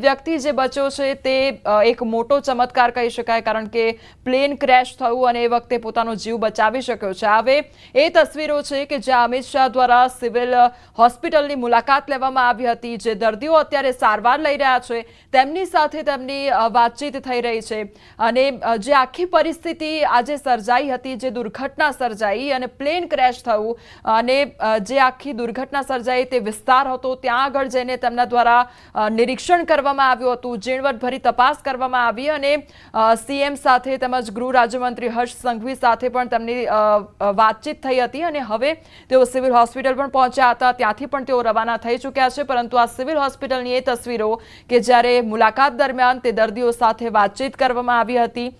વ્યક્તિ જે બચ્યો છે તે એક મોટો ચમત્કાર કહી શકાય, કારણ કે પ્લેન ક્રેશ થયું અને એ વખતે પોતાનો જીવ બચાવી શક્યો છે। હવે એ તસવીરો છે કે જ્યાં અમિત શાહ દ્વારા સિવિલ હોસ્પિટલની મુલાકાત લેવામાં આવી હતી। જે દર્દીઓ અત્યારે સારવાર લઈ રહ્યા છે તેમની સાથે તેમની વાતચીત થઈ રહી છે અને જે આખી પરિસ્થિતિ આજે સર્જાઈ હતી, જે દુર્ઘટના સર્જાઈ અને પ્લેન ક્રેશ થયું અને જે આખી દુર્ઘટના સર્જાઈ તે વિસ્તાર હતો, ત્યાં આગળ જઈને તેમના દ્વારા નિરીક્ષણ કરવામાં આવ્યું હતું, ઝીણવટભરી તપાસ કરવામાં આવી અને સીએમ સાથે તેમજ ગૃહ રાજ્યમંત્રી હર્ષ સંઘવી સાથે પણ તેમની વાતચીત થઈ હતી અને હવે તેઓ સિવિલ હોસ્પિટલ પણ પહોંચ્યા હતા। ત્યાંથી પણ તેઓ રવાના થઈ ચૂક્યા છે, પરંતુ આ સિવિલ હોસ્પિટલની એ તસવીરો કે જ્યારે મુલાકાત દરમિયાન તે દર્દીઓ સાથે વાતચીત કરવામાં આવી હતી,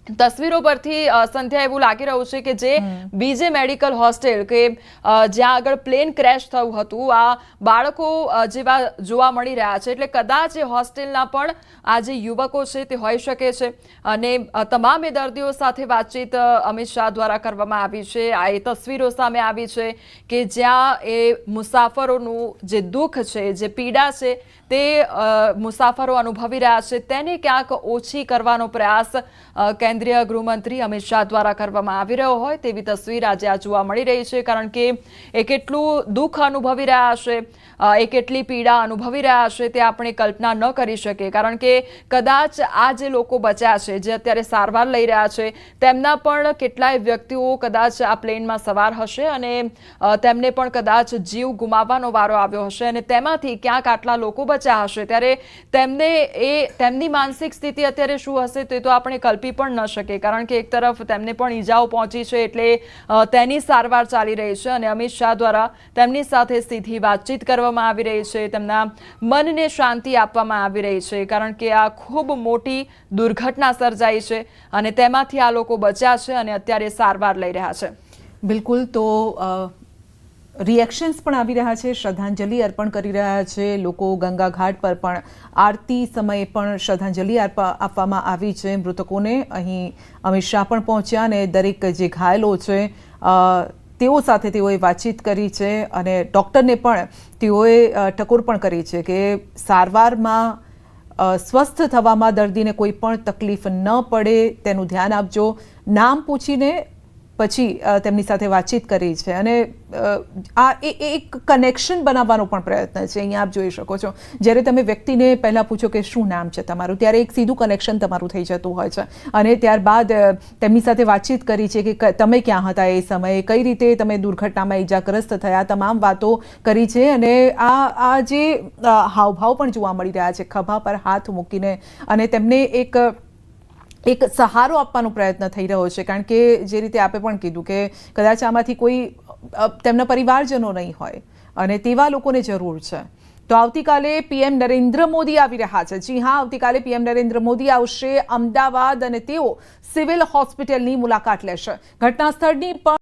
તસવીરો પરથી સંધ્યા એવું લાગી રહ્યું છે કે જે બીજે મેડિકલ હોસ્ટેલ કે જ્યાં આગળ પ્લેન ક્રેશ થયું હતું, આ બાળકો જેવા જોવા મળી રહ્યા છે। એટલે કદાચ એ હોસ્ટેલના પણ આ જે યુવકો છે તે હોઈ શકે છે અને તમામ એ દર્દીઓ સાથે વાતચીત અમિત શાહ દ્વારા કરવામાં આવી છે। આ એ તસવીરો સામે આવી છે કે જ્યાં એ મુસાફરોનું જે દુઃખ છે, જે પીડા છે તે મુસાફરો અનુભવી રહ્યા છે, તેને ક્યાંક ઓછી કરવાનો પ્રયાસ કેન્દ્રીય ગૃહમંત્રી અમિત શાહ દ્વારા કરવામાં આવી રહ્યો હોય તેવી તસવીર આજે આ જોવા મળી રહી છે। કારણ કે એ કેટલું દુઃખ અનુભવી રહ્યા હશે, એ કેટલી પીડા અનુભવી રહ્યા હશે તે આપણે કલ્પના ન કરી શકીએ, કારણ કે કદાચ આ જે લોકો બચ્યા છે, જે અત્યારે સારવાર લઈ રહ્યા છે, તેમના પણ કેટલાય વ્યક્તિઓ કદાચ આ પ્લેનમાં સવાર હશે અને તેમને પણ કદાચ જીવ ગુમાવવાનો વારો આવ્યો હશે અને તેમાંથી ક્યાંક આટલા લોકો બચ્યા હશે, ત્યારે તેમની માનસિક સ્થિતિ અત્યારે શું હશે તે તો આપણે કલ્પી પણ ન શકે, કારણ કે એક તરફ તેમને પણ ઈજાઓ પહોંચી છે એટલે તેની સારવાર ચાલી રહી છે અને અમિત શાહ દ્વારા તેમની સાથે સીધી વાતચીત કરવામાં આવી રહી છે, તેમના મનને શાંતિ આપવામાં આવી રહી છે, કારણ કે આ ખૂબ મોટી દુર્ઘટના સર્જાઈ છે અને તેમાંથી આ લોકો બચ્યા છે અને અત્યારે સારવાર લઈ રહ્યા છે। બિલકુલ, તો રિએક્શન્સ પણ આવી રહ્યા છે, શ્રદ્ધાંજલિ અર્પણ કરી રહ્યા છે લોકો, ગંગા ઘાટ પર પણ આરતી સમયે પણ શ્રદ્ધાંજલિ આપવામાં આવી છે મૃતકોને। અહીં અમિત શાહ પણ પહોંચ્યા અને દરેક જે ઘાયલો છે તેઓ સાથે તેઓએ વાતચીત કરી છે અને ડૉક્ટરને પણ તેઓએ ટકોર પણ કરી છે કે સારવારમાં સ્વસ્થ થવામાં દર્દીને કોઈ પણ તકલીફ ન પડે તેનું ધ્યાન આપજો। નામ પૂછીને પછી તેમની સાથે વાતચીત કરી છે અને આ એક કનેક્શન બનાવવાનો પણ પ્રયત્ન છે। અહીંયા આપ જોઈ શકો છો, જ્યારે તમે વ્યક્તિને પહેલાં પૂછો કે શું નામ છે તમારું, ત્યારે એક સીધું કનેક્શન તમારું થઈ જતું હોય છે અને ત્યારબાદ તેમની સાથે વાતચીત કરી છે કે તમે ક્યાં હતા એ સમયે, કઈ રીતે તમે દુર્ઘટનામાં ઈજાગ્રસ્ત થયા, તમામ વાતો કરી છે અને આ જે હાવભાવ પણ જોવા મળી રહ્યા છે, ખભા પર હાથ મૂકીને અને તેમને એક સહારો આપવાનો પ્રયત્ન થઈ રહ્યો છે, કારણ કે જે રીતે આપે પણ કીધું કે કદાચ આમાંથી કોઈ તેમના પરિવારજનો નહીં હોય અને તેવા લોકોને જરૂર છે। તો આવતીકાલે પીએમ નરેન્દ્ર મોદી આવી રહ્યા છે। જી હા, આવતીકાલે પીએમ નરેન્દ્ર મોદી આવશે અમદાવાદ અને તેઓ સિવિલ હોસ્પિટલની મુલાકાત લેશે। ઘટના સ્થળની પણ